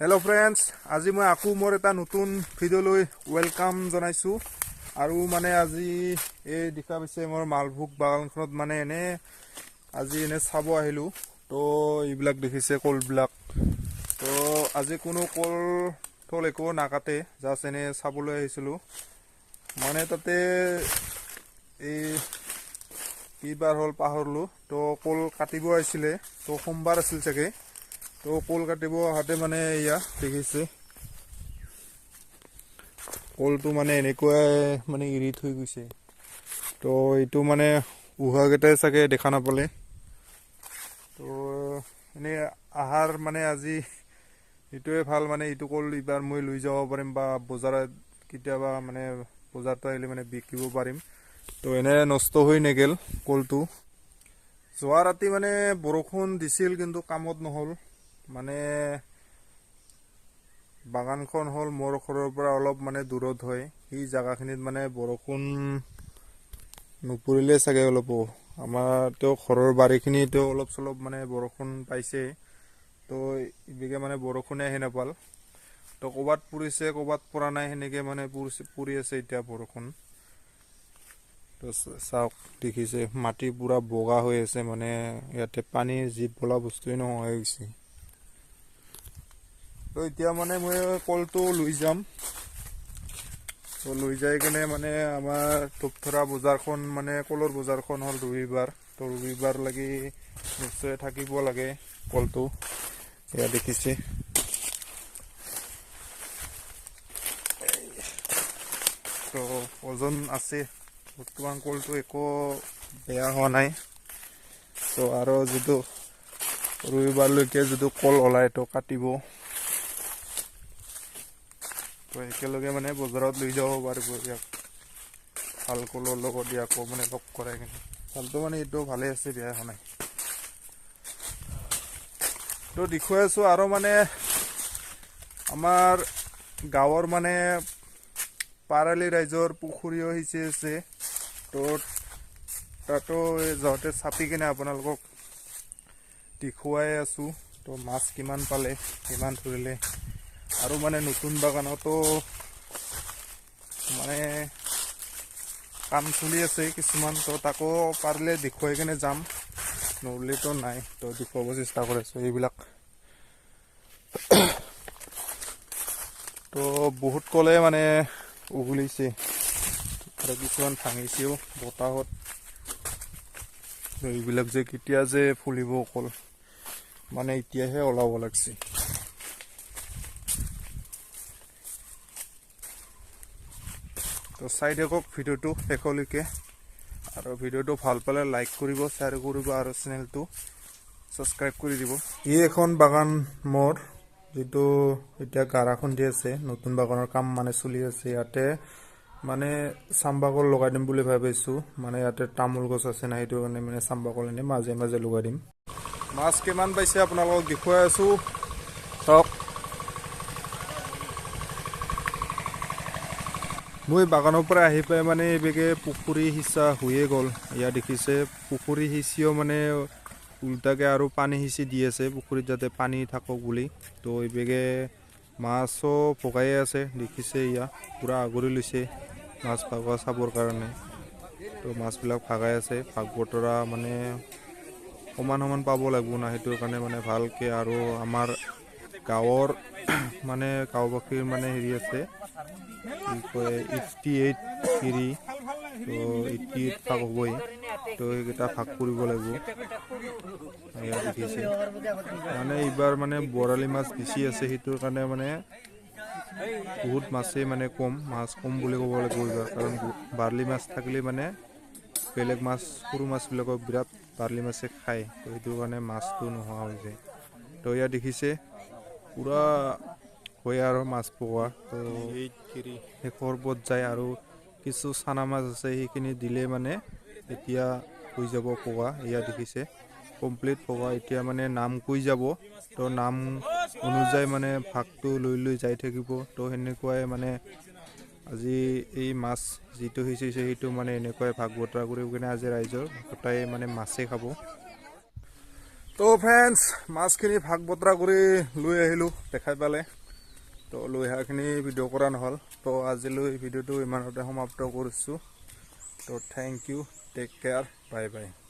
Hello friends, আজি মই আকু মোৰ এটা নতুন ভিডিঅ'লৈ ওয়েলকাম জনাইছো। আৰু মানে আজি এই দেখা পাইছে মোৰ মালভোগ বাগানখনত মানে এনে আজি এনে চাব আহিলো। তো এইবিলাক দেখিছে কলবিলাক। তো আজি কোনো কল থল একো নাকাটে, জাষ্ট এনে চাবলৈ আহিছিলো। মানে তাতে এই কিবাৰ হল পাহৰলো। তো কল কাটিব আহিছিলে, তো সোমবাৰ আছিল চাগে। তো কল কাটিব হাতে মানে ইয়া দেখিছে কলটো মানে এনেকুৱাই মানে ইৰি থৈ গৈছে। তো এইটো মানে উহাকেইটাই চাগে দেখা নাপালে। তো এনে আহাৰ মানে আজি এইটোৱে ভাল, মানে এইটো কল এইবাৰ মই লৈ যাব পাৰিম বা বজাৰত কেতিয়াবা মানে বজাৰত আহিলে মানে বিকিব পাৰিম। তো এনে নষ্ট হৈ নেগেল কলটো। যোৱা ৰাতি মানে বৰষুণ দিছিল কিন্তু কামত নহ'ল। মানে বাগানখন হল মোৰ ঘৰৰ পৰা অলপ মানে দূৰত হয়। এই জায়গাখিনিত মানে বৰষুণ নপৰিলে চাগে অলপ আমাৰ তেওঁ ঘৰৰ বাৰীখিনি তেওঁ অলপ চলপ মানে বৰষুণ পাইছে। তো ইবিকে মানে বৰষুণে আহি নাপাল। তো ক'বাত পৰিছে ক'বাত পৰা নাই, সেনেকে মানে পৰি আছে এতিয়া বৰষুণ। তো চাওক দেখিছে মাটি পুৰা বগা হৈ আছে, মানে ইয়াতে পানী জীপ বোলা বস্তুৱে নোহোৱা হৈ গৈছে। তো এতিয়া মানে মই কলটো লৈ যাম। তো লৈ যাই কিনে মানে আমাৰ ধূপধৰা বজাৰখন মানে কলৰ বজাৰখন হ'ল ৰবিবাৰ। তো ৰবিবাৰ লাগি নিশ্চয় থাকিব লাগে কলটো। এয়া দেখিছে তো ওজন আছে বৰ্তমান, কলটো একো বেয়া হোৱা নাই। তো আৰু যিটো ৰবিবাৰলৈকে যিটো কল ওলাই তো কাটিব, তো একেলগে মানে বজাৰত লৈ যাব পাৰিব ইয়াক। ভাল কলৰ লগত ইয়াকো মানে লগ কৰাই কিনে ভালটো মানে এইটো ভালে আছে, বেয়া হোৱা নাই। তো দেখুৱাই আছো। আৰু মানে আমাৰ গাঁৱৰ মানে পাৰালি ৰাইজৰ পুখুৰীও সিঁচি আছে। তো তাতো যাওঁতে চাপি কিনে আপোনালোকক দেখুৱাই আছো। তো মাছ কিমান পালে, কিমান ধৰিলে। আৰু মানে নতুন বাগানতো মানে কাম চলি আছে কিছুমান। তো তাকো পাৰিলে দেখুৱাই কিনে যাম, নহ'লেতো নাই। তো দেখুৱাব চেষ্টা কৰিছোঁ এইবিলাক। তো বহুত কলে মানে উঘলিছে আৰু কিছুমান ভাঙিছেও বতাহত। এইবিলাক যে কেতিয়া যে ফুলিব কল, মানে এতিয়াহে ওলাব লাগছে। তো চাই থাকক ভিডিঅ'টো শেষলৈকে। আৰু ভিডিঅ'টো ভাল পালে লাইক কৰিব, শ্বেয়াৰ কৰিব আৰু চেনেলটো ছাবস্ক্ৰাইব কৰি দিব। ই এখন বাগান মোৰ, যিটো এতিয়া গাৰা খুন্দি আছে। নতুন বাগানৰ কাম মানে চলি আছে। ইয়াতে মানে চাম্বাকল লগাই দিম বুলি ভাবিছোঁ। মানে ইয়াতে তামোল গছ আছে না, সেইটো কাৰণে মানে চাম্বাকল এনে মাজে মাজে লগাই দিম। মাছ কিমান পাইছে আপোনালোকক দেখুৱাই আছোঁ, চাওক। মই বাগানৰ পৰা আহি পাই মানে এইবেগে পুখুৰী সিঁচা হৈয়ে গ'ল। ইয়াত দেখিছে পুখুৰী সিঁচিও মানে উল্টাকে আৰু পানী সিঁচি দি আছে পুখুৰীত, যাতে পানী থাকক বুলি। তো এইবেগে মাছো ভগায়ে আছে, দেখিছে ইয়া পুৰা আগুৰি লৈছে মাছ ভগোৱা চাবৰ কাৰণে। তো মাছবিলাক ভাগাই আছে, ভাগ বতৰা মানে সমান সমান পাব লাগিব না, সেইটোৰ কাৰণে মানে ভালকৈ। আৰু আমাৰ গাঁৱৰ মানে গাঁওবাসীৰ মানে হেৰি আছে, কি কয় 88 কেৰি। তো 88 ভাগ হ'বই, তো সেইকেইটা ভাগ কৰিব লাগিব। এয়া দেখিছে মানে এইবাৰ মানে বৰালি মাছ বেছি আছে, সেইটোৰ কাৰণে মানে বহুত মাছেই মানে মাছ কম বুলি ক'ব লাগিব এইবাৰ। কাৰণ বাৰ্লি মাছ থাকিলে মানে বেলেগ মাছ, সৰু মাছবিলাকক বিৰাট বাৰ্লি মাছে খায়। তো সেইটো কাৰণে মাছটো নোহোৱা হৈ যায়। তো ইয়াত দেখিছে পুৰা হয় আৰু মাছ পোৱা। তো শেষৰ পথ যায় আৰু কিছু চানা মাছ আছে, সেইখিনি দিলে মানে এতিয়া হৈ যাব পগা। এয়া দেখিছে কমপ্লিট পগা। এতিয়া মানে নাম কৈ যাব, তো নাম অনুযায়ী মানে ভাগটো লৈ লৈ যাই থাকিব। তো সেনেকুৱাই মানে আজি এই মাছ যিটো সিঁচিছে সেইটো মানে এনেকুৱাই ভাগ বতৰা কৰি কিনে আজি ৰাইজৰ গোটাই মানে মাছেই খাব। তো ফ্ৰেণ্ডছ মাছখিনি ভাগ বতৰা কৰি লৈ আহিলোঁ দেখাই পালে তো লৈ অহাখিনি ভিডিঅ' কৰা নহ'ল তো আজিলৈ ভিডিঅ'টো ইমানতে সমাপ্ত কৰিছোঁ তো thank you take care bye by